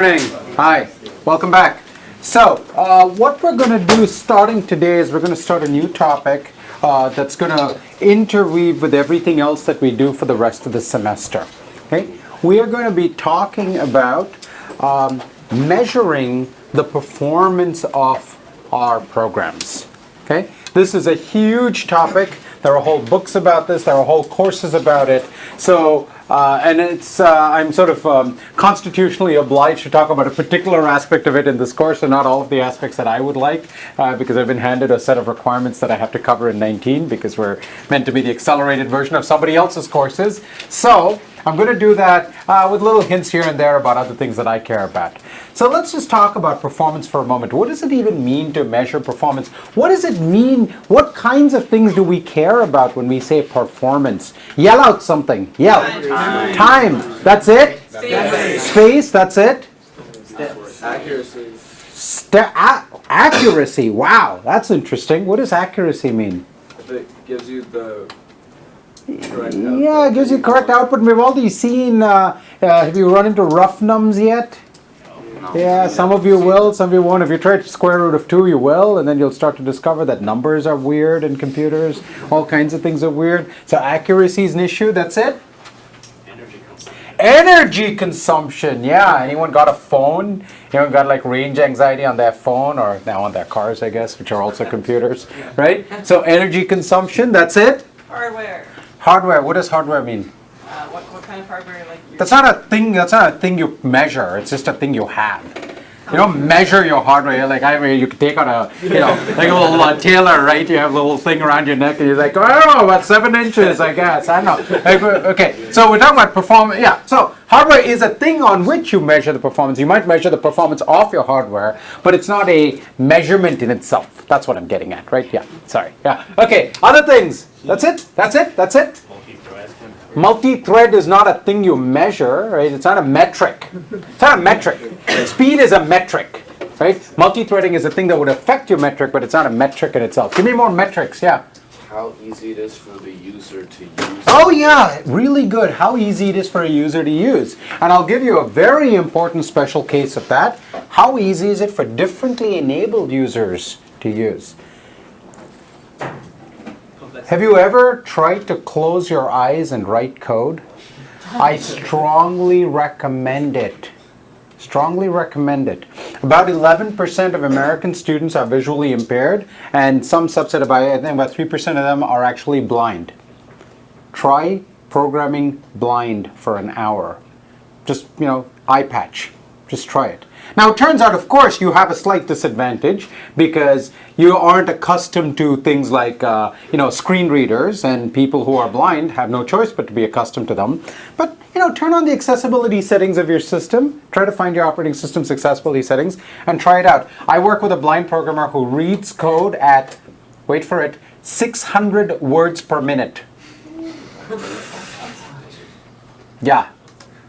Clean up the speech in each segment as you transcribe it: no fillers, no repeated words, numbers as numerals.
Morning. Hi, welcome back. So, what we're going to do starting today is we're going to start a new topic that's going to interweave with everything else that we do for the rest of the semester. Okay? We are going to be talking about measuring the performance of our programs. Okay? This is a huge topic. There are whole books about this. There are whole courses about it. So, and it's I'm sort of constitutionally obliged to talk about a particular aspect of it in this course, and not all of the aspects that I would like, because I've been handed a set of requirements that I have to cover in 19, because we're meant to be the accelerated version of somebody else's courses. So I'm going to do that with little hints here and there about other things that I care about. So let's just talk about performance for a moment. What does it even mean to measure performance? What does it mean? What kinds of things do we care about when we say performance? Yell out something. Yell. Time. That's it? Space. That's it? Accuracy. Accuracy. Wow, that's interesting. What does accuracy mean? It gives you the correct output. Yeah, it gives you correct output. We've already seen, have you run into rough nums yet? No. Yeah, some of you will, some of you won't. If you try square root of 2, you will, and then you'll start to discover that numbers are weird in computers. All kinds of things are weird. So accuracy is an issue. That's it? Energy consumption. Yeah, anyone got a phone? Anyone got like range anxiety on their phone, or now on their cars, I guess, which are also computers, right? So energy consumption, that's it? Hardware. Hardware. What does hardware mean? What kind of hardware? That's not a thing. That's not a thing you measure. It's just a thing you have. You don't measure your hardware. You're like, I mean, you can take out a, like a little tailor, right? You have a little thing around your neck, and you're like, oh, about 7 inches, I guess. I don't know. Okay, so we're talking about performance. Yeah. So hardware is a thing on which you measure the performance. You might measure the performance of your hardware, but it's not a measurement in itself. That's what I'm getting at, right? Yeah. Sorry. Yeah. Okay. Other things. That's it. That's it. That's it. Multi-thread is not a thing you measure, right? It's not a metric. It's not a metric. Speed is a metric, right? Multi-threading is a thing that would affect your metric, but it's not a metric in itself. Give me more metrics, yeah. How easy it is for the user to use. Oh yeah, really good. How easy it is for a user to use. And I'll give you a very important special case of that. How easy is it for differently enabled users to use? Have you ever tried to close your eyes and write code? I strongly recommend it. Strongly recommend it. About 11% of American students are visually impaired, and some subset of, I think about 3% of them are actually blind. Try programming blind for an hour. Just, eye patch. Just try it. Now, it turns out, of course, you have a slight disadvantage because you aren't accustomed to things like, screen readers, and people who are blind have no choice but to be accustomed to them. But, turn on the accessibility settings of your system. Try to find your operating system's accessibility settings and try it out. I work with a blind programmer who reads code at, wait for it, 600 words per minute. Yeah.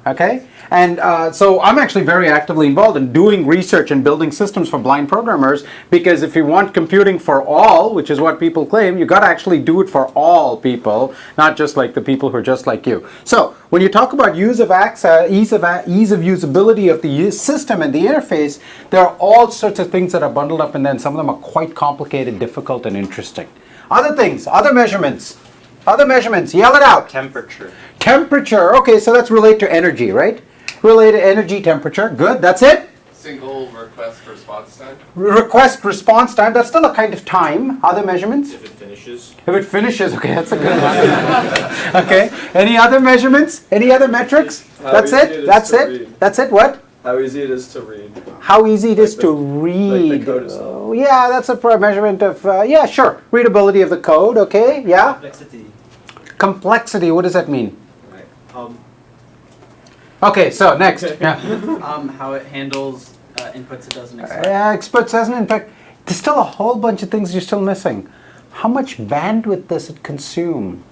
Okay? And so I'm actually very actively involved in doing research and building systems for blind programmers, because if you want computing for all, which is what people claim, you got to actually do it for all people, not just like the people who are just like you. So when you talk about ease of access, ease of usability of the system and the interface, there are all sorts of things that are bundled up, and then some of them are quite complicated, difficult, and interesting. Other things, other measurements. Other measurements, yell it out. Temperature. Temperature, okay, so that's related to energy, right? Related energy, temperature, good, that's it? Single request response time. Request response time, that's still a kind of time. Other measurements? If it finishes. If it finishes, okay, that's a good one. Okay, any other measurements? Any other metrics? That's it? That's it? That's it, what? How easy it is to read. How easy it is to read. Like the code itself. Yeah, that's a measurement of, yeah, sure. Readability of the code, okay, yeah. Complexity. Complexity, what does that mean? Right. Okay, so next. Yeah. How it handles inputs it doesn't expect. Experts doesn't. In fact, there's still a whole bunch of things you're still missing. How much bandwidth does it consume?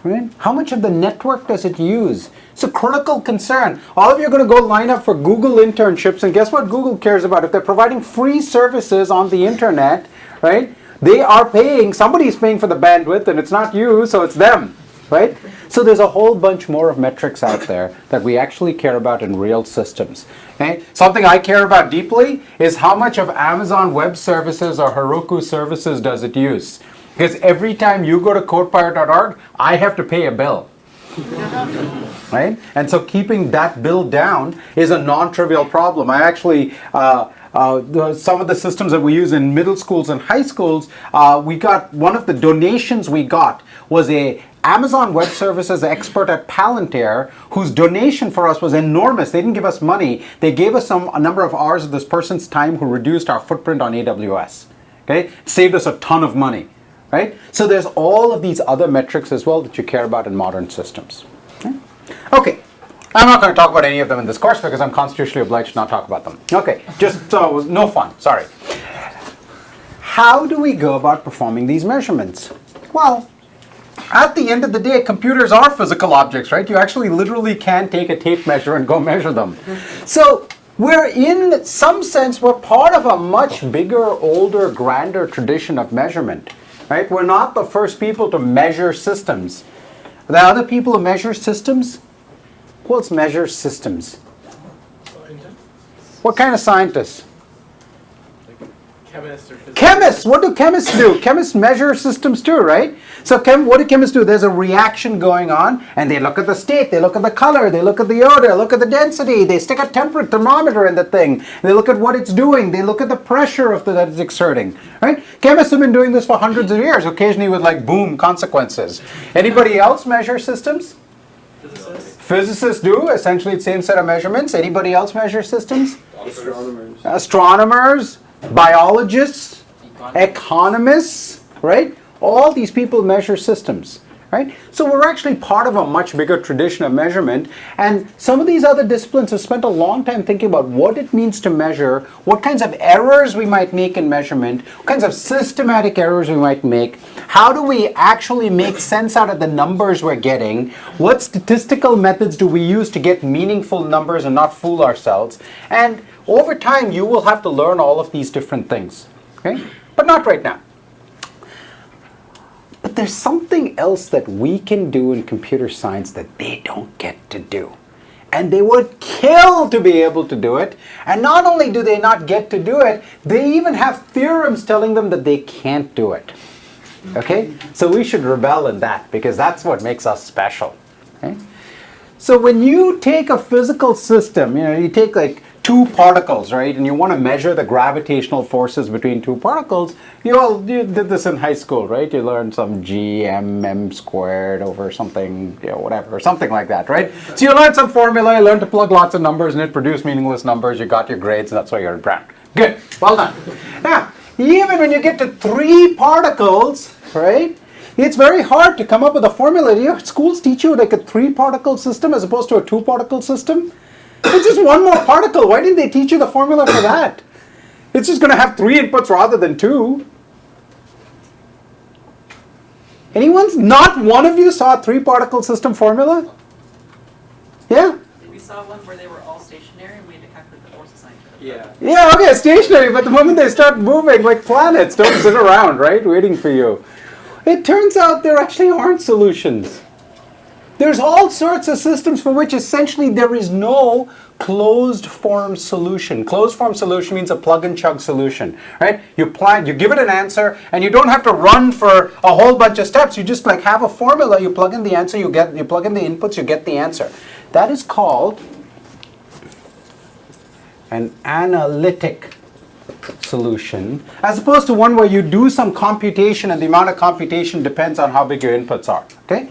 Right? How much of the network does it use? It's a critical concern. All of you are going to go line up for Google internships, and guess what Google cares about? If they're providing free services on the internet, right? They are paying. Somebody's paying for the bandwidth, and it's not you, so it's them. right? So there's a whole bunch more of metrics out there that we actually care about in real systems. Okay? Something I care about deeply is how much of Amazon Web Services or Heroku services does it use? Because every time you go to codepirate.org, I have to pay a bill. Right? And so keeping that bill down is a non-trivial problem. I actually, some of the systems that we use in middle schools and high schools, we got, one of the donations we got was a Amazon Web Services expert at Palantir, whose donation for us was enormous. They didn't give us money. They gave us a number of hours of this person's time who reduced our footprint on AWS. Okay? It saved us a ton of money. Right? So there's all of these other metrics as well that you care about in modern systems. Okay. I'm not going to talk about any of them in this course because I'm constitutionally obliged to not talk about them. Okay, just no fun, sorry. How do we go about performing these measurements? Well, at the end of the day, computers are physical objects, right? You actually literally can take a tape measure and go measure them. So we're in some sense, we're part of a much bigger, older, grander tradition of measurement. Right? We're not the first people to measure systems. The other people who measure systems? Who else measures systems? What kind of scientists? Chemists or physicists. Chemists! What do chemists do? Chemists measure systems too, right? So what do chemists do? There's a reaction going on, and they look at the state, they look at the color, they look at the odor, look at the density, they stick a temperature thermometer in the thing, they look at what it's doing, they look at the pressure that it's exerting, right? Chemists have been doing this for hundreds of years, occasionally with like boom consequences. Anybody else measure systems? Physicists. Physicists do, essentially the same set of measurements. Anybody else measure systems? Astronomers. Astronomers, biologists, economists, right? All these people measure systems, right? So we're actually part of a much bigger tradition of measurement, and some of these other disciplines have spent a long time thinking about what it means to measure, what kinds of errors we might make in measurement, what kinds of systematic errors we might make, how do we actually make sense out of the numbers we're getting, what statistical methods do we use to get meaningful numbers and not fool ourselves, and over time you will have to learn all of these different things, okay? But not right now. But there's something else that we can do in computer science that they don't get to do. And they would kill to be able to do it. And not only do they not get to do it, they even have theorems telling them that they can't do it. Okay? So we should rebel in that because that's what makes us special. Okay? So when you take a physical system, you take like two particles, right? And you want to measure the gravitational forces between two particles. You did this in high school, right? You learned some G, M squared over something, whatever, something like that, right? So you learned some formula, you learned to plug lots of numbers and it produced meaningless numbers. You got your grades and that's why you're brown. Good, well done. Now, even when you get to three particles, right? It's very hard to come up with a formula. Your schools teach you like a three-particle system as opposed to a two-particle system. It's just one more particle. Why didn't they teach you the formula for that? It's just going to have three inputs rather than two. Not one of you saw a three-particle system formula? Yeah? We saw one where they were all stationary and we had to calculate the force assigned to them. Yeah. Yeah, okay, stationary, but the moment they start moving, like planets, don't sit around, right, waiting for you. It turns out there actually aren't solutions. There's all sorts of systems for which essentially there is no closed form solution. Closed form solution means a plug and chug solution, right? You give it an answer and you don't have to run for a whole bunch of steps. You just like have a formula, you plug in the answer, you plug in the inputs, you get the answer. That is called an analytic solution, as opposed to one where you do some computation and the amount of computation depends on how big your inputs are, okay?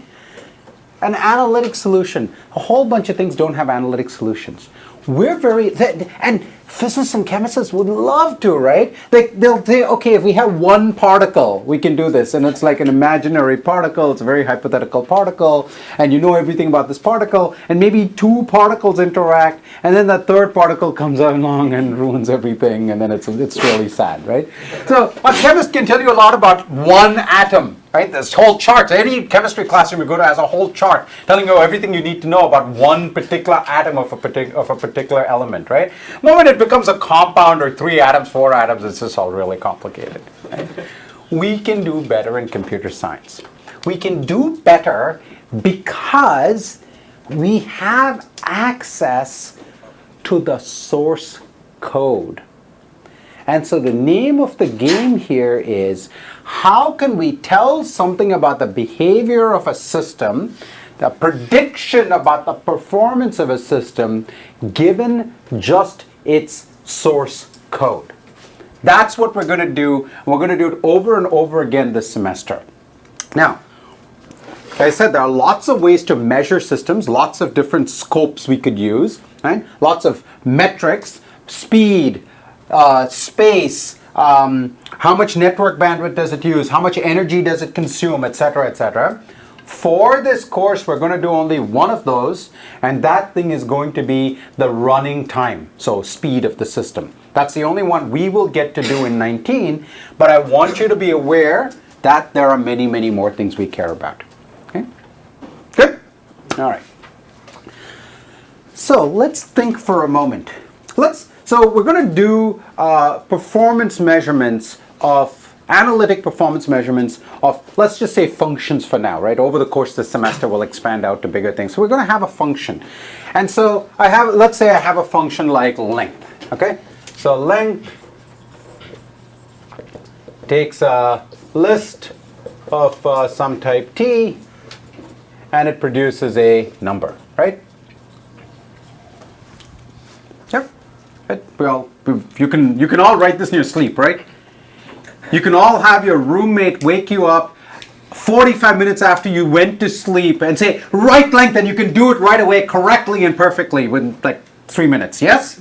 An analytic solution. A whole bunch of things don't have analytic solutions. And physicists and chemists would love to, right? They'll say, okay, if we have one particle, we can do this. And it's like an imaginary particle. It's a very hypothetical particle. And you know everything about this particle. And maybe two particles interact. And then that third particle comes along and ruins everything. And then it's really sad, right? So a chemist can tell you a lot about one atom. Right? This whole chart. Any chemistry classroom you go to has a whole chart telling you everything you need to know about one particular atom of a particular element. Right? The moment it becomes a compound or 3 atoms, 4 atoms, it's just all really complicated. Right? We can do better in computer science. we can do better because we have access to the source code. And so the name of the game here is, how can we tell something about the behavior of a system, the prediction about the performance of a system, given just its source code? That's what we're going to do. We're going to do it over and over again this semester. Now, like I said, there are lots of ways to measure systems, lots of different scopes we could use, right? Lots of metrics, speed, space, how much network bandwidth does it use, how much energy does it consume, etc., etc. For this course, we're going to do only one of those, and that thing is going to be the running time, so speed of the system. That's the only one we will get to do in 19, but I want you to be aware that there are many, many more things we care about. Okay? Good? All right. So let's think for a moment. So we're going to do performance measurements of, analytic performance measurements of, let's just say functions for now, right? Over the course of the semester, we'll expand out to bigger things. So we're going to have a function. And so let's say I have a function like length, okay? So length takes a list of some type t, and it produces a number, right? Yep. Well, you can all write this in your sleep, right? You can all have your roommate wake you up 45 minutes after you went to sleep and say, write length, and you can do it right away correctly and perfectly within like 3 minutes. Yes?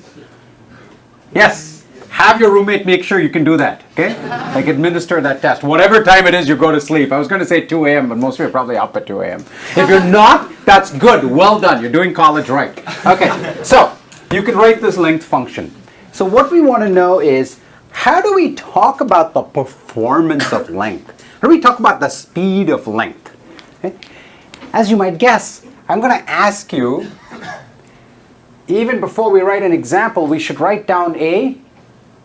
Yes. Have your roommate make sure you can do that, okay? Like administer that test. Whatever time it is you go to sleep. I was going to say 2 a.m., but most of you are probably up at 2 a.m. If you're not, that's good. Well done. You're doing college right. Okay, so you can write this length function. So what we want to know is, how do we talk about the performance of length? How do we talk about the speed of length? Okay? As you might guess, I'm going to ask you, even before we write an example, we should write down a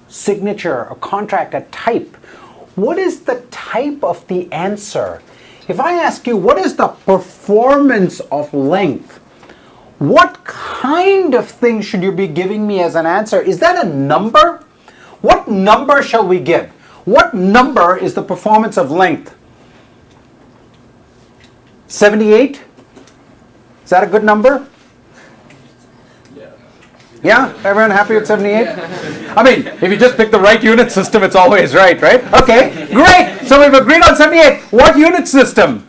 signature, a contract, a type. What is the type of the answer? If I ask you, what is the performance of length? What kind of thing should you be giving me as an answer? Is that a number? What number shall we give? What number is the performance of length? 78? Is that a good number? Yeah? Everyone happy with 78? I mean, if you just pick the right unit system, it's always right? Okay, great. So we've agreed on 78. What unit system?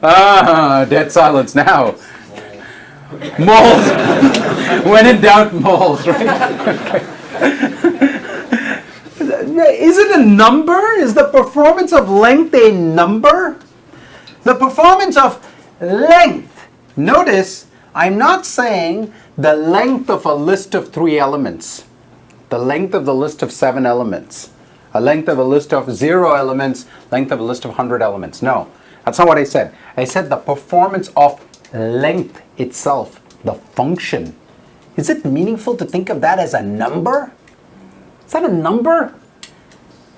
Dead silence now. Moles. When in doubt, moles, right? Okay. Is it a number? Is the performance of length a number? The performance of length. Notice, I'm not saying the length of a list of 3 elements, the length of the list of 7 elements, a length of a list of 0 elements, length of a list of 100 elements. No, that's not what I said. I said the performance of length itself, the function. Is it meaningful to think of that as a number? Is that a number?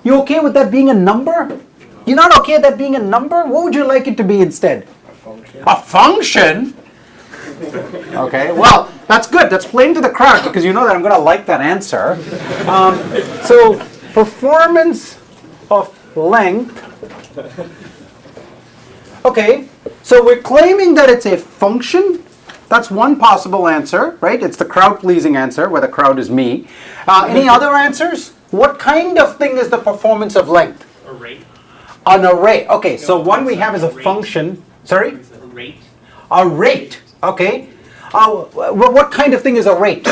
You okay with that being a number? You're not okay with that being a number? What would you like it to be instead? A function. A function? Okay, well, that's good. That's playing to the crowd because you know that I'm going to like that answer. So, performance of length. Okay, so we're claiming that it's a function. That's one possible answer, right? It's the crowd-pleasing answer, where the crowd is me. Any other answers? What kind of thing is the performance of length? Array. An array. Okay, so one we have is a function. Sorry? A rate. A rate. Okay. What kind of thing is a rate?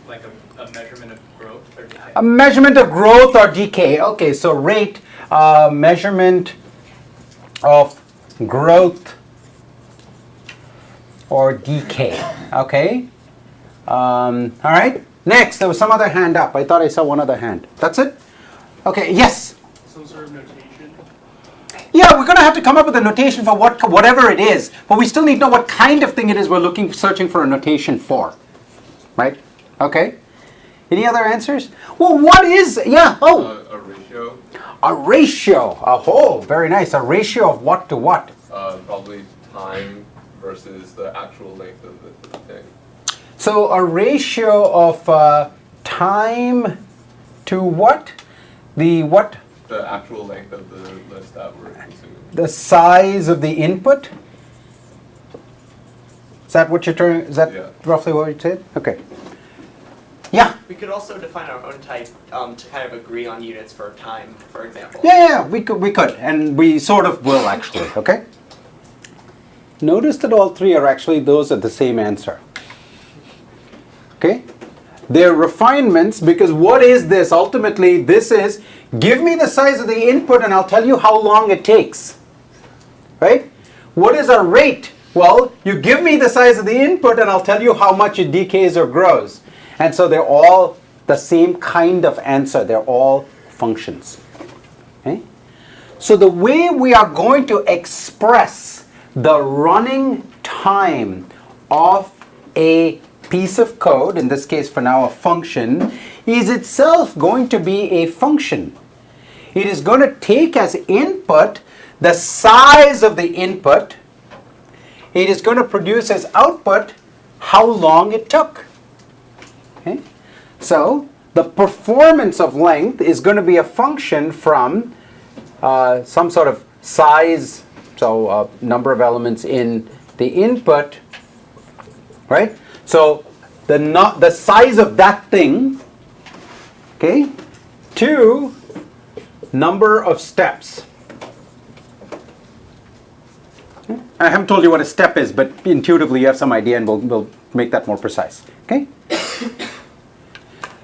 Like a measurement of growth or decay. A measurement of growth or decay. Okay, so rate, measurement of growth or decay. Okay. All right. Next, there was some other hand up. I thought I saw one other hand. That's it? Okay, yes? Some sort of notation? Yeah, we're going to have to come up with a notation for whatever it is, but we still need to know what kind of thing it is we're searching for a notation for. Right? Okay? Any other answers? Well, what is, yeah, oh, A ratio, a ratio. Oh, very nice. A ratio of what to what? probably time versus the actual length of the thing. So a ratio of time to what? The what? The actual length of the list that we're consuming. The size of the input? Is that what you're trying, is that Yeah. roughly what you said? Okay. Yeah. We could also define our own type to kind of agree on units for time, for example. Yeah, we could, and we sort of will actually, okay? Notice that all three are actually, those are the same answer. Okay? They're refinements because what is this? Ultimately, this is, give me the size of the input and I'll tell you how long it takes. Right? What is a rate? Well, you give me the size of the input and I'll tell you how much it decays or grows. And so they're all the same kind of answer. They're all functions. Okay? So the way we are going to express the running time of a piece of code, in this case for now a function, is itself going to be a function. It is going to take as input the size of the input. It is going to produce as output how long it took. Okay? So the performance of length is going to be a function from some sort of size, so number of elements in the input, right? So the size of that thing, okay, to number of steps. Okay? I haven't told you what a step is, but intuitively you have some idea, and we'll make that more precise. Okay.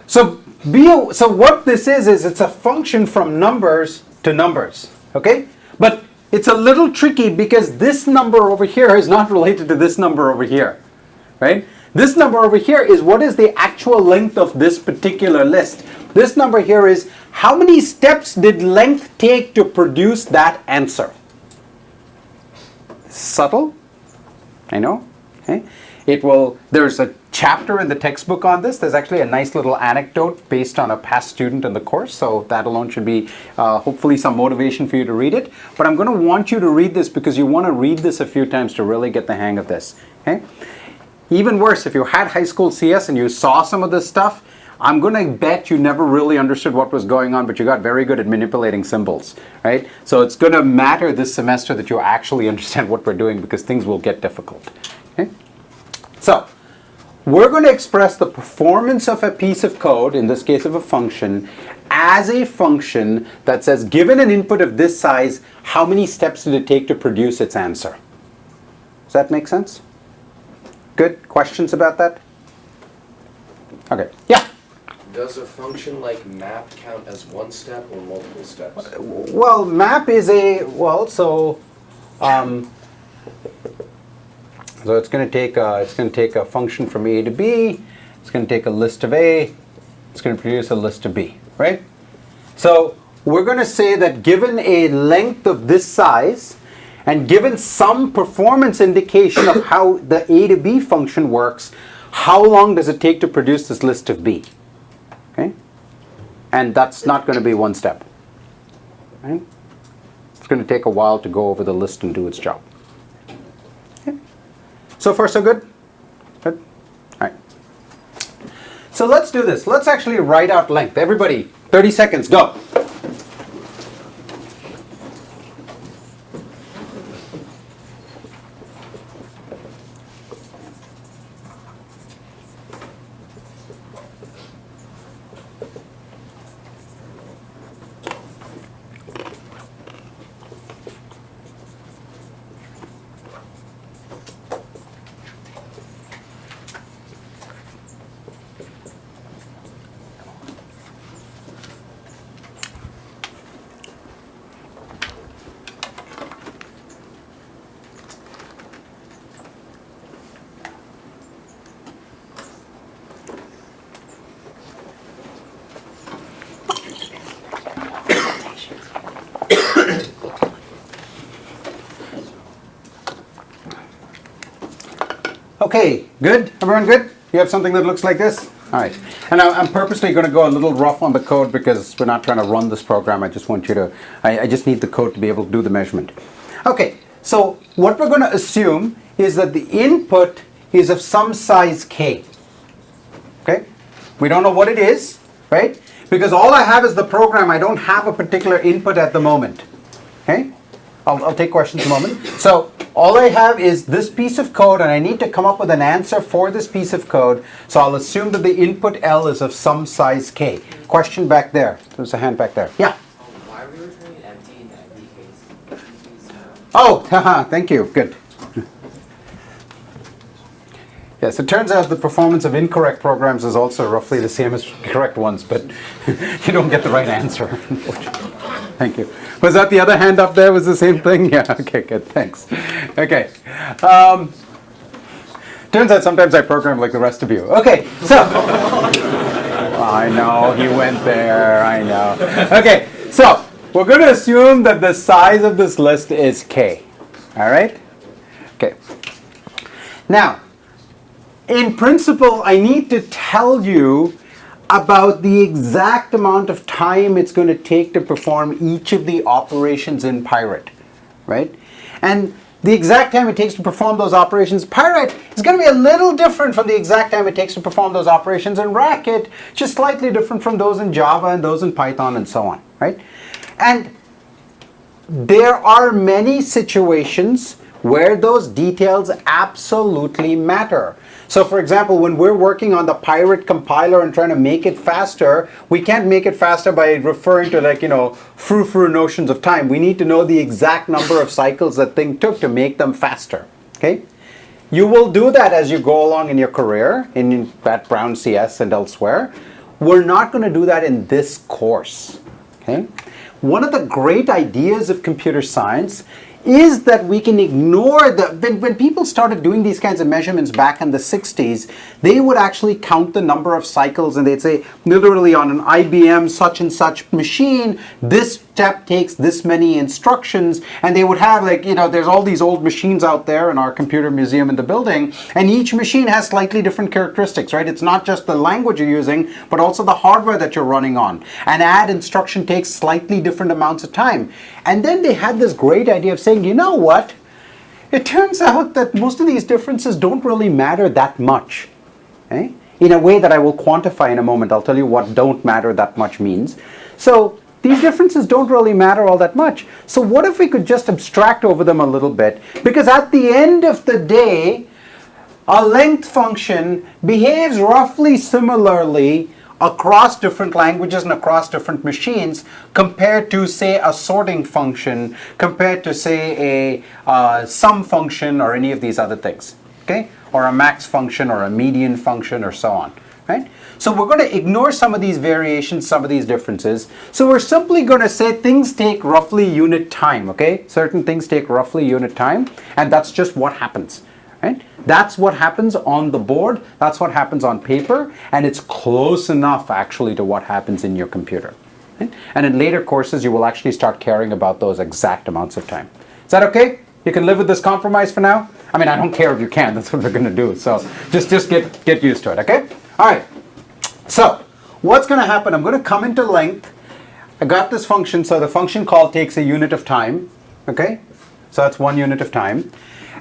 So what this is it's a function from numbers to numbers. Okay, but it's a little tricky because this number over here is not related to this number over here, right? This number over here is what is the actual length of this particular list. This number here is how many steps did length take to produce that answer. Subtle, I know. Okay. There's a chapter in the textbook on this. There's actually a nice little anecdote based on a past student in the course, so that alone should be hopefully some motivation for you to read it. But I'm going to want you to read this because you want to read this a few times to really get the hang of this. Okay? Even worse, if you had high school CS and you saw some of this stuff, I'm going to bet you never really understood what was going on, but you got very good at manipulating symbols, right? So it's going to matter this semester that you actually understand what we're doing because things will get difficult. Okay? So we're going to express the performance of a piece of code, in this case of a function, as a function that says, given an input of this size, how many steps did it take to produce its answer? Does that make sense? Good? Questions about that? Okay. Yeah? Does a function like map count as one step or multiple steps? Well, map is so it's going to take a function from A to B. It's going to take a list of A. It's going to produce a list of B, right? So we're going to say that given a length of this size and given some performance indication of how the A to B function works, how long does it take to produce this list of B? Okay? And that's not going to be one step. Right? It's going to take a while to go over the list and do its job. Okay. So far, so good? Good? All right. So let's do this. Let's actually write out length. Everybody, 30 seconds, go. Okay, good? Everyone good? You have something that looks like this? All right. And I'm purposely going to go a little rough on the code because we're not trying to run this program. I just want you to, I just need the code to be able to do the measurement. Okay, so what we're going to assume is that the input is of some size k. Okay? We don't know what it is, right? Because all I have is the program. I don't have a particular input at the moment. Okay? I'll take questions in a moment. So all I have is this piece of code, and I need to come up with an answer for this piece of code. So I'll assume that the input L is of some size k. Question back there. There's a hand back there. Yeah? Why are we returning empty in the empty case? Oh, haha, thank you. Good. Yes, it turns out the performance of incorrect programs is also roughly the same as correct ones, but you don't get the right answer, unfortunately. Thank you. Was that the other hand up there? Was the same thing? Yeah, okay, good, thanks. Okay. Turns out sometimes I program like the rest of you. Okay, so. I know, he went there, I know. Okay, so we're going to assume that the size of this list is k. All right? Okay. Now, in principle, I need to tell you about the exact amount of time it's going to take to perform each of the operations in Pirate, right? And the exact time it takes to perform those operations in Pirate is going to be a little different from the exact time it takes to perform those operations in Racket, just slightly different from those in Java and those in Python and so on, right? And there are many situations where those details absolutely matter. So for example, when we're working on the Pirate compiler and trying to make it faster, we can't make it faster by referring to like, frou-frou notions of time. We need to know the exact number of cycles that thing took to make them faster, okay? You will do that as you go along in your career, at Brown CS and elsewhere. We're not going to do that in this course, okay? One of the great ideas of computer science is that we can ignore when people started doing these kinds of measurements back in the 60s, they would actually count the number of cycles and they'd say, literally on an IBM such and such machine, this step takes this many instructions, and they would have there's all these old machines out there in our computer museum in the building, and each machine has slightly different characteristics, right? It's not just the language you're using, but also the hardware that you're running on. An add instruction takes slightly different amounts of time. And then they had this great idea of saying, you know what? It turns out that most of these differences don't really matter that much. Okay? In a way that I will quantify in a moment. I'll tell you what don't matter that much means. So these differences don't really matter all that much. So what if we could just abstract over them a little bit? Because at the end of the day, a length function behaves roughly similarly across different languages and across different machines compared to, say, a sorting function, compared to, say, a sum function or any of these other things, okay? Or a max function or a median function or so on, right? So we're going to ignore some of these variations, some of these differences. So we're simply going to say things take roughly unit time, okay? Certain things take roughly unit time, and that's just what happens. Right? That's what happens on the board, that's what happens on paper, and it's close enough actually to what happens in your computer. Right? And in later courses, you will actually start caring about those exact amounts of time. Is that okay? You can live with this compromise for now? I mean, I don't care if you can, that's what we're going to do. So just get used to it, okay? All right. So what's going to happen? I'm going to come into length. I got this function, so the function call takes a unit of time, okay? So that's 1 unit of time.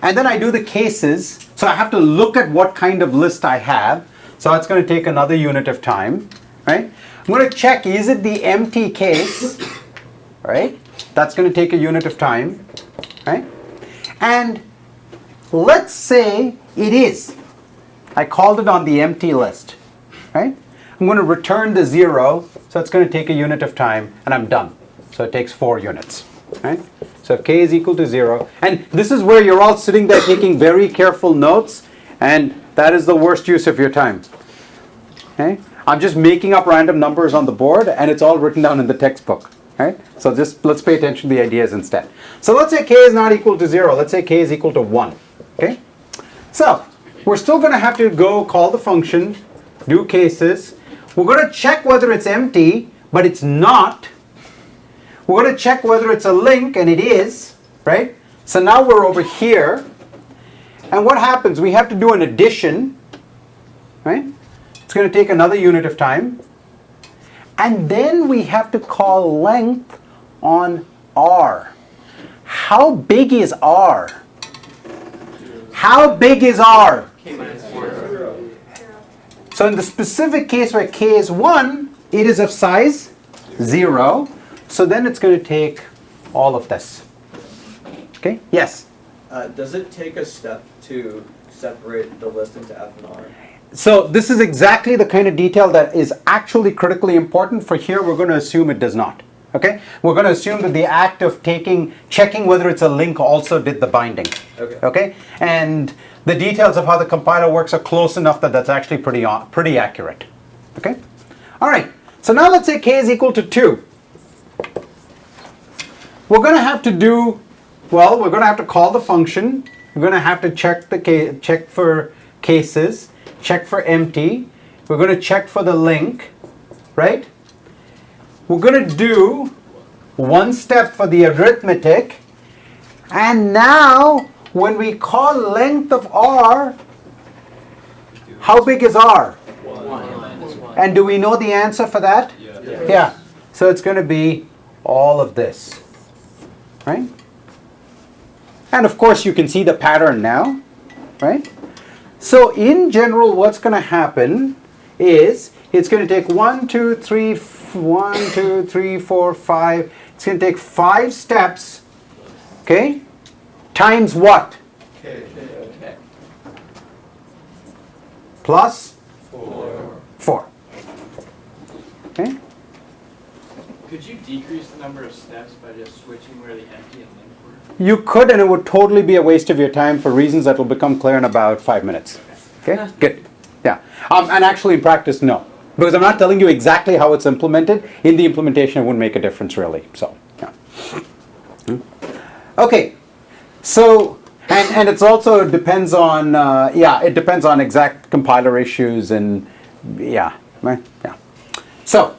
And then I do the cases, so I have to look at what kind of list I have. So it's going to take another unit of time, right? I'm going to check, is it the empty case, right? That's going to take a unit of time, right? And let's say it is. I called it on the empty list, right? I'm going to return the 0, so it's going to take a unit of time, and I'm done. So it takes 4 units, right? So if k is equal to 0, and this is where you're all sitting there taking very careful notes, and that is the worst use of your time. Okay? I'm just making up random numbers on the board, and it's all written down in the textbook. Right? So just let's pay attention to the ideas instead. So let's say k is not equal to 0. Let's say k is equal to 1. Okay? So we're still going to have to go call the function, do cases. We're going to check whether it's empty, but it's not. We're going to check whether it's a link, and it is, right? So now we're over here. And what happens? We have to do an addition, right? It's going to take another unit of time. And then we have to call length on R. How big is R? How big is R? So in the specific case where k is 1, it is of size 0. So then it's going to take all of this. Okay? Yes? Does it take a step to separate the list into F and R? So this is exactly the kind of detail that is actually critically important. For here, we're going to assume it does not. Okay? We're going to assume that the act of checking whether it's a link also did the binding. Okay. Okay? And the details of how the compiler works are close enough that that's actually pretty accurate. Okay? All right. So now let's say k is equal to 2. We're going to have to do, well, we're going to have to call the function. We're going to have to check for cases, check for empty. We're going to check for the link, right? We're going to do one step for the arithmetic. And now, when we call length of R, how big is R? 1. And do we know the answer for that? Yeah. So it's going to be all of this, right? And of course, you can see the pattern now, right? So in general, what's going to happen is it's going to take 1, 2, 3, 4, 5. It's going to take 5 steps, okay? Times what? K. Plus 4. 4. Okay? Could you decrease the number of steps by just switching where the empty and link were? You could, and it would totally be a waste of your time for reasons that will become clear in about 5 minutes. Okay? Good. Yeah. And actually, in practice, no. Because I'm not telling you exactly how it's implemented. In the implementation, it wouldn't make a difference, really. So, yeah. Okay. So, and it's also depends on, it depends on exact compiler issues and, yeah. Right? Yeah. So,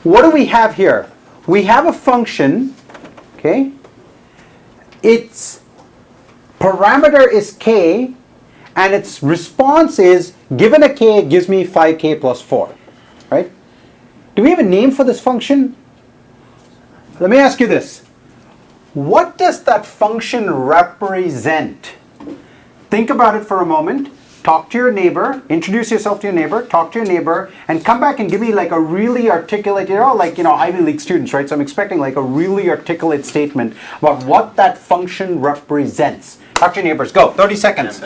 what do we have here? We have a function, okay? Its parameter is k, and its response is, given a k, it gives me 5k plus 4, right? Do we have a name for this function? Let me ask you this. What does that function represent? Think about it for a moment. Talk to your neighbor, introduce yourself to your neighbor, talk to your neighbor, and come back and give me like a really articulate, Ivy League students, right? So I'm expecting like a really articulate statement about what that function represents. Talk to your neighbors. Go. 30 seconds.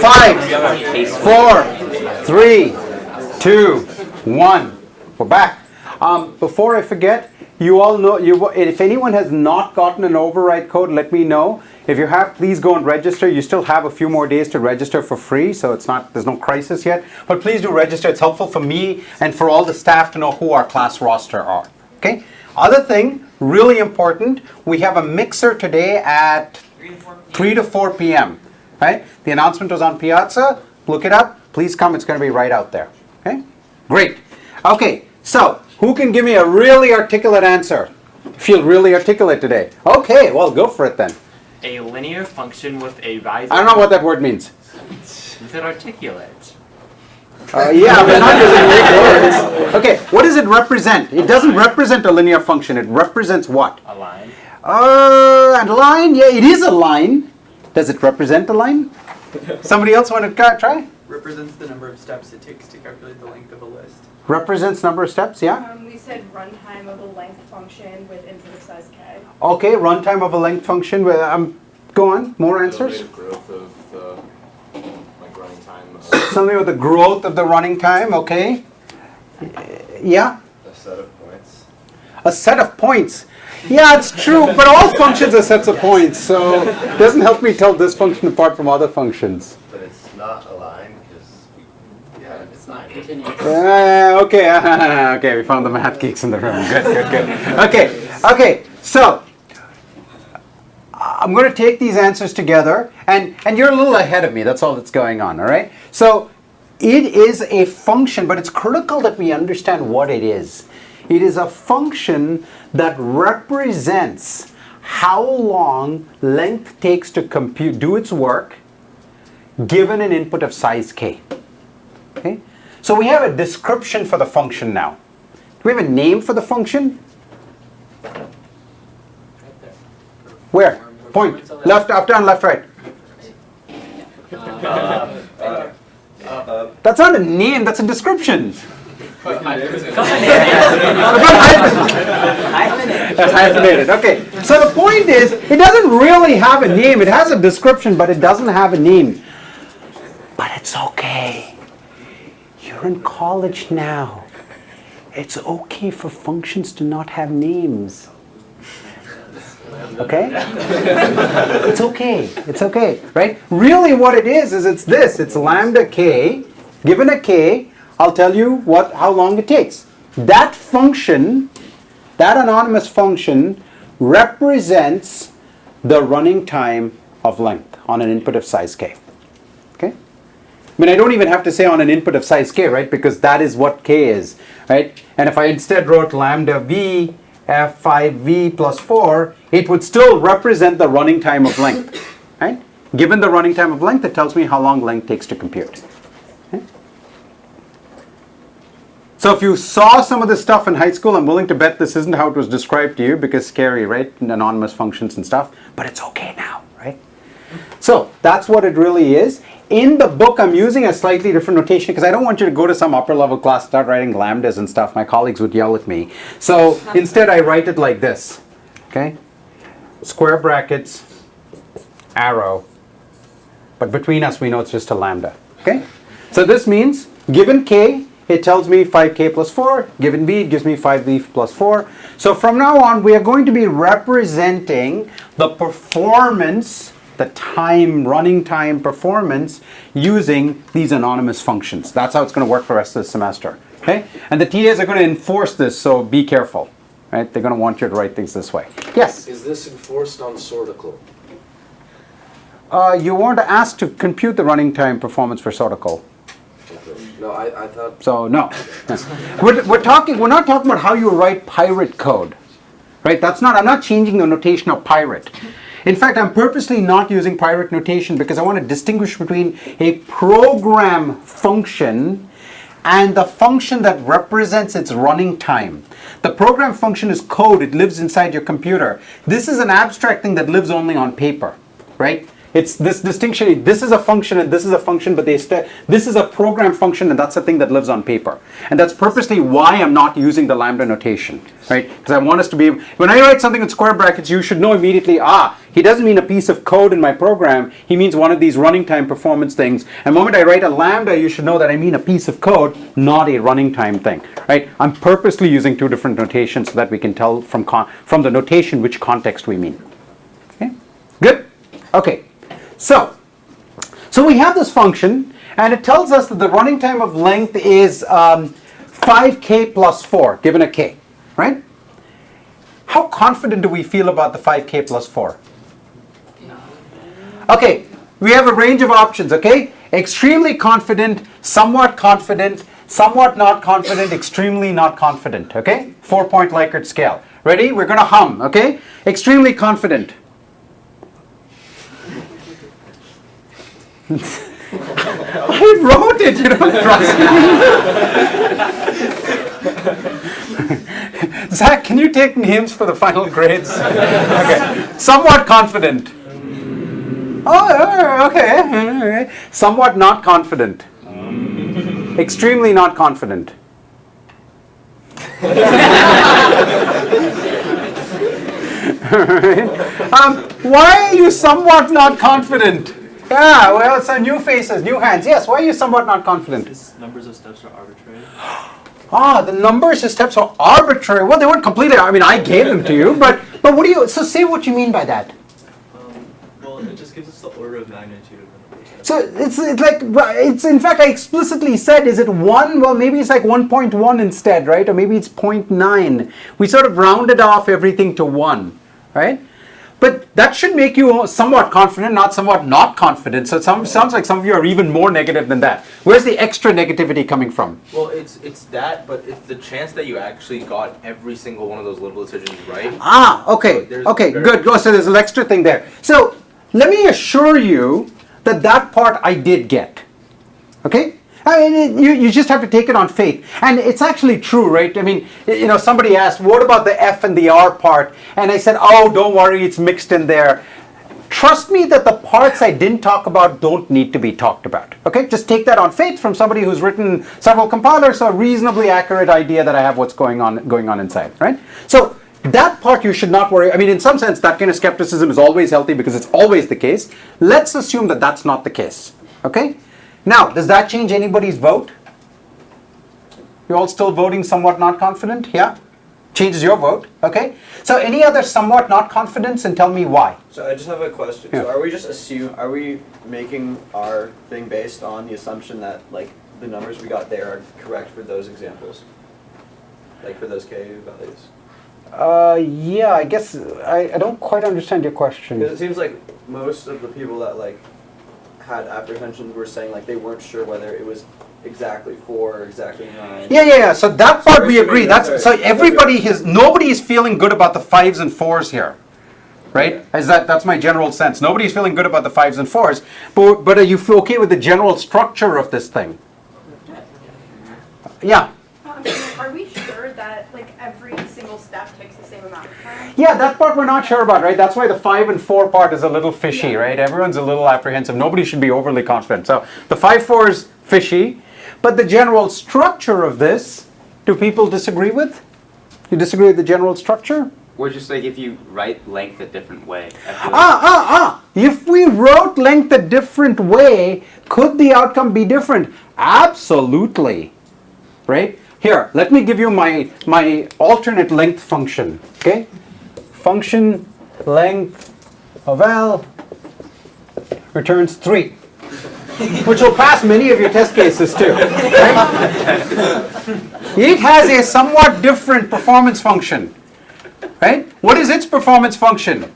Five, 4, 3, 2, 1. We're back. Before I forget, you all know, if anyone has not gotten an override code, let me know. If you have, please go and register. You still have a few more days to register for free, so there's no crisis yet. But please do register. It's helpful for me and for all the staff to know who our class roster are. Okay? Other thing, really important, we have a mixer today at 3 to 4 p.m. Right? The announcement was on Piazza. Look it up. Please come. It's going to be right out there. Okay? Great. Okay. So, who can give me a really articulate answer? Feel really articulate today. Okay. Well, go for it then. A linear function with a rising. I don't know what that word means. Is it articulate? Yeah, but not using big words. Okay. What does it represent? It doesn't represent a linear function. It represents what? A line. And a line. Yeah, it is a line. Does it represent a line? Somebody else want to try? Represents the number of steps it takes to calculate the length of a list. Represents number of steps, yeah? We said runtime of a length function with input of size k. Okay, runtime of a length function. Go on, more answers? The growth of the running time. Something with the growth of the running time, okay. Yeah? A set of points. A set of points. Yeah, it's true, but all functions are sets of points, so it doesn't help me tell this function apart from other functions. But it's not aligned because it's not. Continue. Okay, okay, we found the math geeks in the room. Good, good, good. Okay, so I'm going to take these answers together, and you're a little ahead of me. That's all that's going on, all right? So it is a function, but it's critical that we understand what it is. It is a function that represents how long length takes to do its work given an input of size k. Okay? So we have a description for the function now. Do we have a name for the function? Where? Point. Left, up, down, left, right. That's not a name, that's a description. Hyphenated. Okay. So the point is, it doesn't really have a name. It has a description, but it doesn't have a name. But it's okay. You're in college now. It's okay for functions to not have names. Okay? It's okay. It's okay, right? Really what it is it's this. It's lambda k. Given a k, I'll tell you how long it takes. That function, that anonymous function, represents the running time of length on an input of size k. Okay? I mean, I don't even have to say on an input of size k, right? Because that is what k is, right? And if I instead wrote lambda v f5v plus 4, it would still represent the running time of length, right? Given the running time of length, it tells me how long length takes to compute. Okay? So if you saw some of this stuff in high school, I'm willing to bet this isn't how it was described to you because scary, right? Anonymous functions and stuff, but it's okay now, right? So that's what it really is. In the book, I'm using a slightly different notation because I don't want you to go to some upper level class, start writing lambdas and stuff. My colleagues would yell at me. So instead, I write it like this, okay? Square brackets, arrow, but between us, we know it's just a lambda, okay? So this means, given k, it tells me 5k plus 4. Given v, it gives me 5v plus 4. So from now on, we are going to be representing the performance, the time, running time performance using these anonymous functions. That's how it's going to work for the rest of the semester. Okay? And the TAs are going to enforce this, so be careful. Right? They're going to want you to write things this way. Yes? Is this enforced on sorticle? You weren't asked to compute the running time performance for sorticle. No, I thought... So no. We're not talking about how you write pirate code. Right? I'm not changing the notation of pirate. In fact, I'm purposely not using pirate notation because I want to distinguish between a program function and the function that represents its running time. The program function is code. It lives inside your computer. This is an abstract thing that lives only on paper, right? It's this distinction. This is a function and this is a function, but this is a program function and that's a thing that lives on paper. And that's purposely why I'm not using the lambda notation, right? Because I want us to be, when I write something in square brackets, you should know immediately, he doesn't mean a piece of code in my program. He means one of these running time performance things. And the moment I write a lambda, you should know that I mean a piece of code, not a running time thing, right? I'm purposely using two different notations so that we can tell from the notation which context we mean. Okay, good? Okay. So we have this function, and it tells us that the running time of length is 5k plus 4, given a k, right? How confident do we feel about the 5k plus 4? Okay, we have a range of options, okay? Extremely confident, somewhat not confident, extremely not confident, okay? 4-point Likert scale. Ready? We're going to hum, okay? Extremely confident. I wrote it, you don't trust me. Zach, can you take names for the final grades? Okay. Somewhat confident. Oh, okay. Somewhat not confident. Extremely not confident. Why are you somewhat not confident? Yeah, well, so new faces, new hands. Yes, why are you somewhat not confident? Numbers of steps are arbitrary. Ah, the numbers of steps are arbitrary. Well, they weren't completely, I mean, I gave them to you, but what do you, so say what you mean by that. Well, it just gives us the order of magnitude of the numbers. So it's like, it's in fact, I explicitly said, is it 1? Well, maybe it's like 1.1 instead, right? Or maybe it's 0.9. We sort of rounded off everything to 1, right? But that should make you somewhat confident, not somewhat not confident. So it sounds like some of you are even more negative than that. Where's the extra negativity coming from? Well, it's that, but it's the chance that you actually got every single one of those little decisions right. Ah, okay, So okay, good. Oh, so there's an extra thing there. So let me assure you that that part I did get. Okay? I mean, you just have to take it on faith. And it's actually true, right? I mean, you know, somebody asked, what about the F and the R part? And I said, oh, don't worry, it's mixed in there. Trust me that the parts I didn't talk about don't need to be talked about. Okay? Just take that on faith from somebody who's written several compilers, so a reasonably accurate idea that I have what's going on inside, right? So that part you should not worry. I mean, in some sense, that kind of skepticism is always healthy because it's always the case. Let's assume that that's not the case. Okay? Now, does that change anybody's vote? You're all still voting somewhat not confident? Yeah? Changes your vote. Okay? So any other somewhat not confidence, and tell me why. So I just have a question. Yeah. So are we making our thing based on the assumption that like the numbers we got there are correct for those examples? Like for those K values? Yeah, I guess I don't quite understand your question. Because it seems like most of the people that like had apprehensions were saying like they weren't sure whether it was exactly 4 or exactly 9. Yeah. So that part we assuming agree. that's So right. everybody nobody is feeling good about the 5s and 4s here, right? Okay. That's my general sense. Nobody's feeling good about the 5s and 4s. But are you okay with the general structure of this thing? Yeah. Are we sure that like every single step takes the same amount of time? Yeah, that part we're not sure about, right? That's why the 5 and 4 part is a little fishy, right? Everyone's a little apprehensive. Nobody should be overly confident. So the 5-4 is fishy, but the general structure of this, do people disagree with? You disagree with the general structure? Or just like if you write length a different way. I feel like If we wrote length a different way, could the outcome be different? Absolutely, right? Here, let me give you my alternate length function, okay? Function length of L returns 3, which will pass many of your test cases too, right? It has a somewhat different performance function, right? What is its performance function?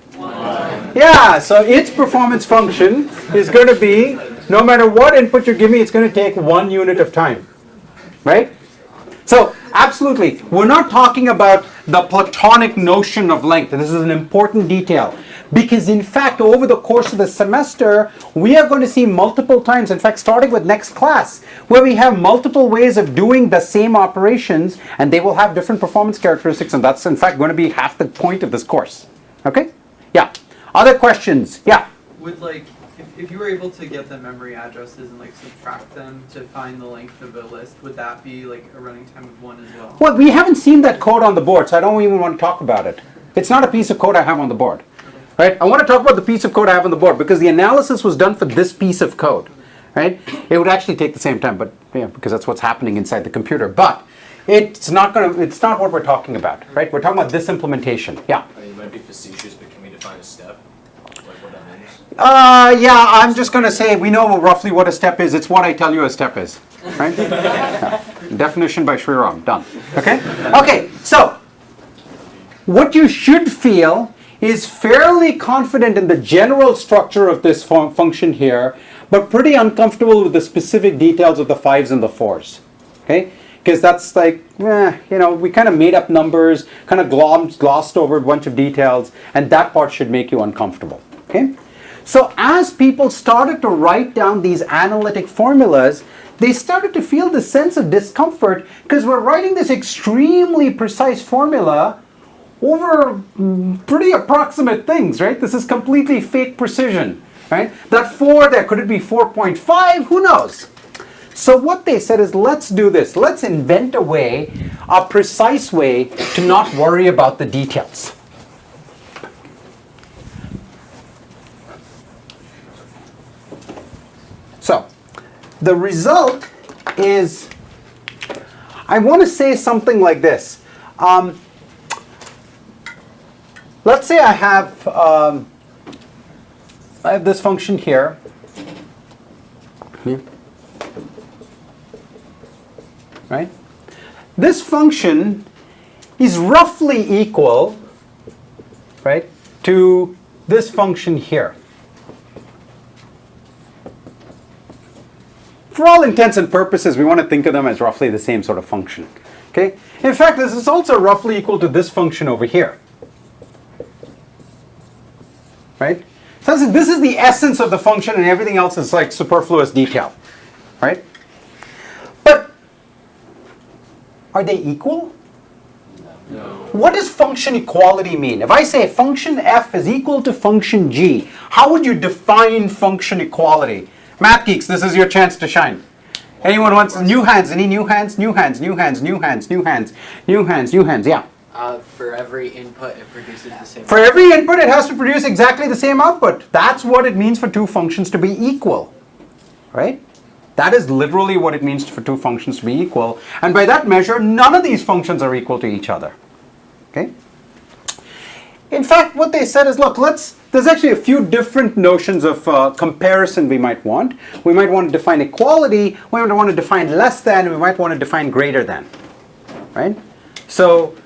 Yeah, so its performance function is going to be, no matter what input you give me, it's going to take 1 unit of time, right? So, absolutely, we're not talking about the Platonic notion of length, and this is an important detail, because in fact, over the course of the semester, we are going to see multiple times, in fact, starting with next class, where we have multiple ways of doing the same operations, and they will have different performance characteristics, and that's in fact going to be half the point of this course. Okay? Yeah. Other questions? Yeah. Would like, if you were able to get the memory addresses and like subtract them to find the length of a list, would that be like a running time of 1 as well? Well, we haven't seen that code on the board, so I don't even want to talk about it. It's not a piece of code I have on the board. Right? I want to talk about the piece of code I have on the board because the analysis was done for this piece of code. Right? It would actually take the same time, but yeah, because that's what's happening inside the computer. But it's not what we're talking about. Right? We're talking about this implementation. Yeah. I mean, you might be facetious, but can we define a step? Like what that means? Yeah, I'm just going to say we know roughly what a step is. It's what I tell you a step is. Right? Yeah. Definition by Sriram. Done. Okay? Okay, so what you should feel is fairly confident in the general structure of this function here, but pretty uncomfortable with the specific details of the 5s and the 4s. Okay? Because that's like, we kind of made up numbers, kind of glossed over a bunch of details, and that part should make you uncomfortable. Okay? So as people started to write down these analytic formulas, they started to feel the sense of discomfort because we're writing this extremely precise formula over pretty approximate things, right? This is completely fake precision, right? That 4 there, could it be 4.5? Who knows? So what they said is, let's do this. Let's invent a precise way to not worry about the details. So the result is, I want to say something like this. Let's say I have this function here. Right? This function is roughly equal, right, to this function here. For all intents and purposes, we want to think of them as roughly the same sort of function. Okay? In fact, this is also roughly equal to this function over here. Right? So this is the essence of the function, and everything else is like superfluous detail. Right? But are they equal? No. What does function equality mean? If I say function f is equal to function g, how would you define function equality? Math geeks, this is your chance to shine. Anyone wants new hands? Any new hands? New hands, new hands, new hands, new hands, new hands, new hands, yeah. For every input, it produces the same. For every input, it has to produce exactly the same output. That's what it means for two functions to be equal, right? That is literally what it means for two functions to be equal. And by that measure, none of these functions are equal to each other, okay? In fact, what they said is, look, there's actually a few different notions of comparison we might want. We might want to define equality, we might want to define less than, we might want to define greater than, right? So,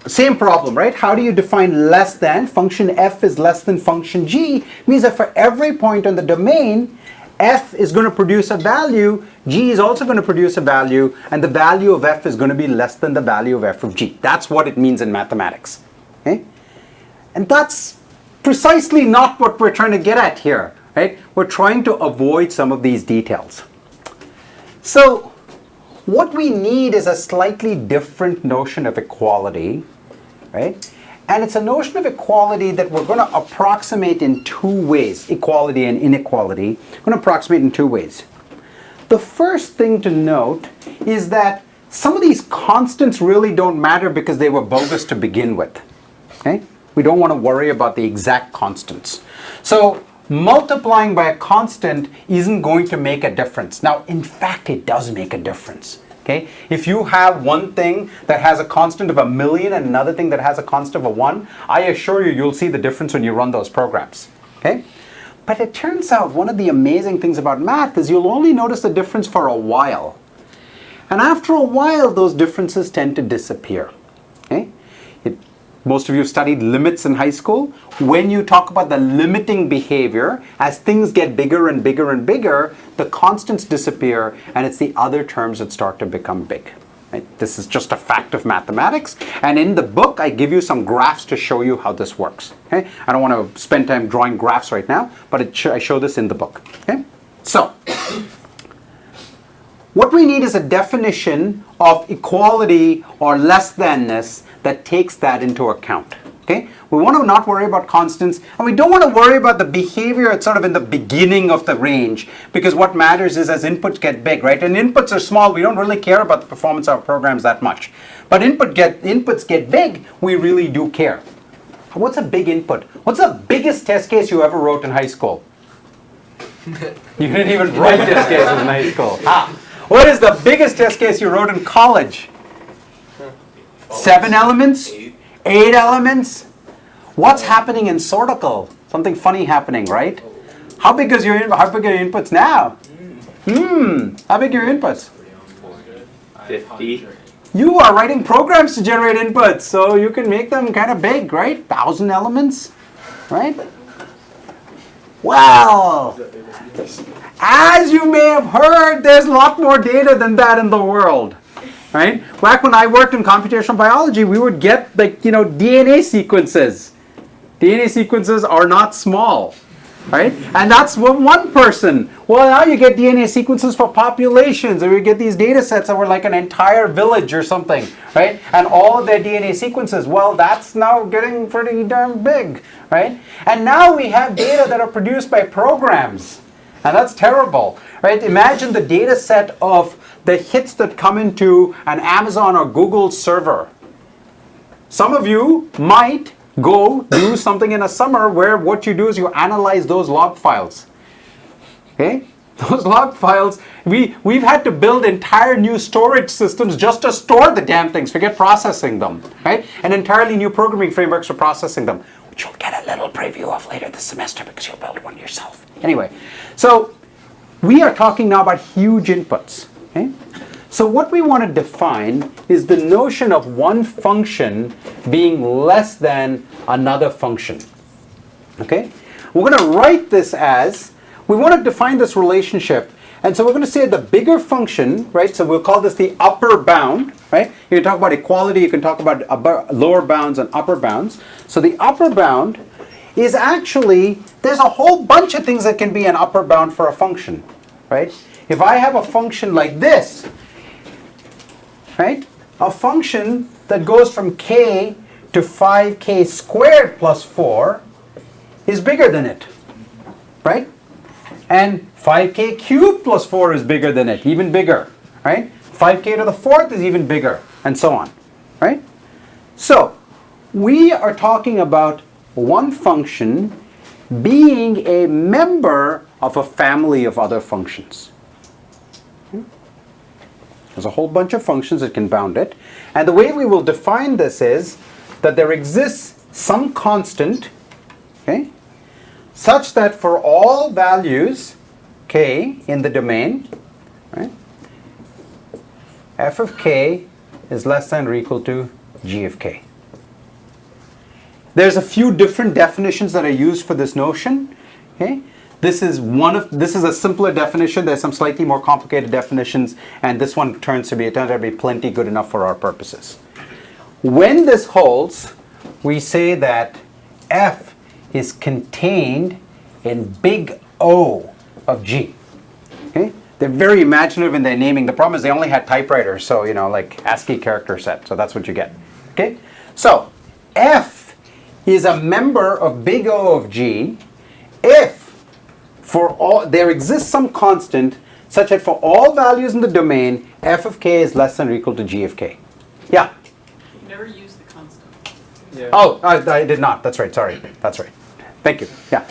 same problem, right? How do you define less than? Function f is less than function g, means that for every point on the domain, f is going to produce a value, g is also going to produce a value, and the value of f is going to be less than the value of f of g. That's what it means in mathematics, okay? And that's precisely not what we're trying to get at here, right? We're trying to avoid some of these details. So what we need is a slightly different notion of equality, right? And it's a notion of equality that we're going to approximate in two ways, equality and inequality. We're going to approximate in two ways. The first thing to note is that some of these constants really don't matter because they were bogus to begin with, okay? We don't want to worry about the exact constants. So multiplying by a constant isn't going to make a difference. Now, in fact, it does make a difference. Okay? If you have one thing that has a constant of 1,000,000 and another thing that has a constant of 1, I assure you, you'll see the difference when you run those programs. Okay? But it turns out one of the amazing things about math is you'll only notice the difference for a while. And after a while, those differences tend to disappear. Okay? Most of you have studied limits in high school. When you talk about the limiting behavior, as things get bigger and bigger and bigger, the constants disappear, and it's the other terms that start to become big. Right? This is just a fact of mathematics. And in the book, I give you some graphs to show you how this works. Okay? I don't want to spend time drawing graphs right now, but I show this in the book. Okay? So, what we need is a definition of equality or less thanness that takes that into account. Okay? We want to not worry about constants, and we don't want to worry about the behavior at sort of in the beginning of the range, because what matters is as inputs get big, right? And inputs are small, we don't really care about the performance of our programs that much. But inputs get big, we really do care. What's a big input? What's the biggest test case you ever wrote in high school? You didn't even write test cases in high school. What is the biggest test case you wrote in college? 7 elements? 8 elements? What's happening in Sortical? Something funny happening, right? How big are your inputs now? How big are your inputs? 50. You are writing programs to generate inputs, so you can make them kind of big, right? 1,000 elements, right? Well, as you may have heard, there's a lot more data than that in the world, right? Back when I worked in computational biology, we would get DNA sequences. DNA sequences are not small, right? And that's one person. Well, now you get DNA sequences for populations, or you get these data sets that were like an entire village or something, right? And all of their DNA sequences, well, that's now getting pretty darn big, right? And now we have data that are produced by programs. And that's terrible, right? Imagine the data set of the hits that come into an Amazon or Google server. Some of you might go do something in a summer where what you do is you analyze those log files. Okay? Those log files, we've had to build entire new storage systems just to store the damn things, forget processing them, right? And entirely new programming frameworks for processing them, which you'll get a little preview of later this semester because you'll build one yourself. Anyway, so we are talking now about huge inputs, okay? So what we want to define is the notion of one function being less than another function, okay? We're going to write this as, we want to define this relationship, and so we're going to say the bigger function, right? So we'll call this the upper bound, right? You can talk about equality, you can talk about lower bounds and upper bounds. So the upper bound is actually, there's a whole bunch of things that can be an upper bound for a function, right? If I have a function like this, right? A function that goes from k to 5k squared plus 4 is bigger than it, right? And 5k cubed plus 4 is bigger than it, even bigger, right? 5k to the 4th is even bigger, and so on, right? So, we are talking about one function being a member of a family of other functions. There's a whole bunch of functions that can bound it. And the way we will define this is that there exists some constant, okay, such that for all values k in the domain, right, f of k is less than or equal to g of k. There's a few different definitions that are used for this notion. Okay? This is a simpler definition. There's some slightly more complicated definitions, and this one turns out to be plenty good enough for our purposes. When this holds, we say that f is contained in big O of G. Okay? They're very imaginative in their naming. The problem is they only had typewriters, so like ASCII character set. So that's what you get. Okay? So f is a member of big O of G if there exists some constant such that for all values in the domain, f of k is less than or equal to g of k. Yeah? You never use the constant. Yeah. Oh, I did not. That's right. Sorry. That's right. Thank you. Yeah.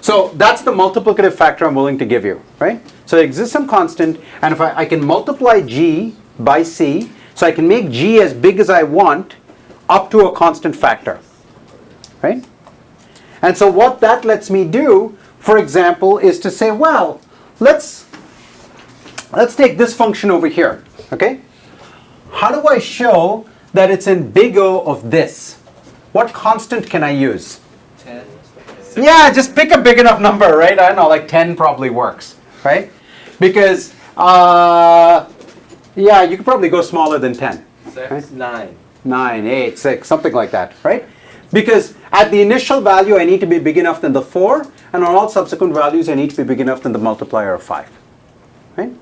So that's the multiplicative factor I'm willing to give you, right? So there exists some constant, and if I can multiply g by c, so I can make g as big as I want up to a constant factor, right? And so what that lets me do, for example, is to say, well, let's take this function over here, okay? How do I show that it's in big O of this? What constant can I use? 10. Yeah, just pick a big enough number, right? I don't know, like 10 probably works, right? Because, yeah, you could probably go smaller than 10. 6, right? 9. 9, 8, 6, something like that, right? Because at the initial value, I need to be big enough than the 4, and on all subsequent values, I need to be big enough than the multiplier of 5, right?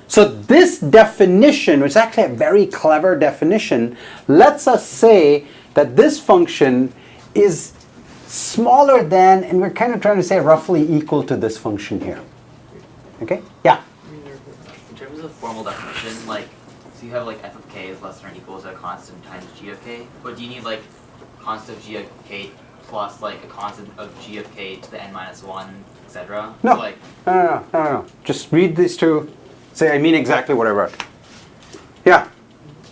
So this definition, which is actually a very clever definition, lets us say that this function is smaller than, and we're kind of trying to say roughly equal to this function here. Okay? Yeah? In terms of formal definition, like, so you have like f of k is less than or equal to a constant times g of k, but do you need like constant of g of k plus like a constant of g of k to the n minus 1, etc.? No. So, like, No. Just read these two. Say, I mean exactly what I wrote. Yeah?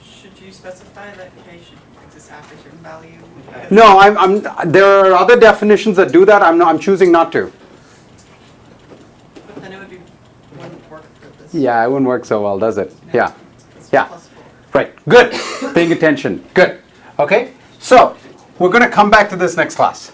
Should you specify that k should exist after a certain value? No, there are other definitions that do that. I'm choosing not to. But then it wouldn't work for this. Yeah, it wouldn't work so well, does it? No. Yeah. It's Yeah. plus 4. Right. Good. Paying attention. Good. Okay. So we're going to come back to this next class.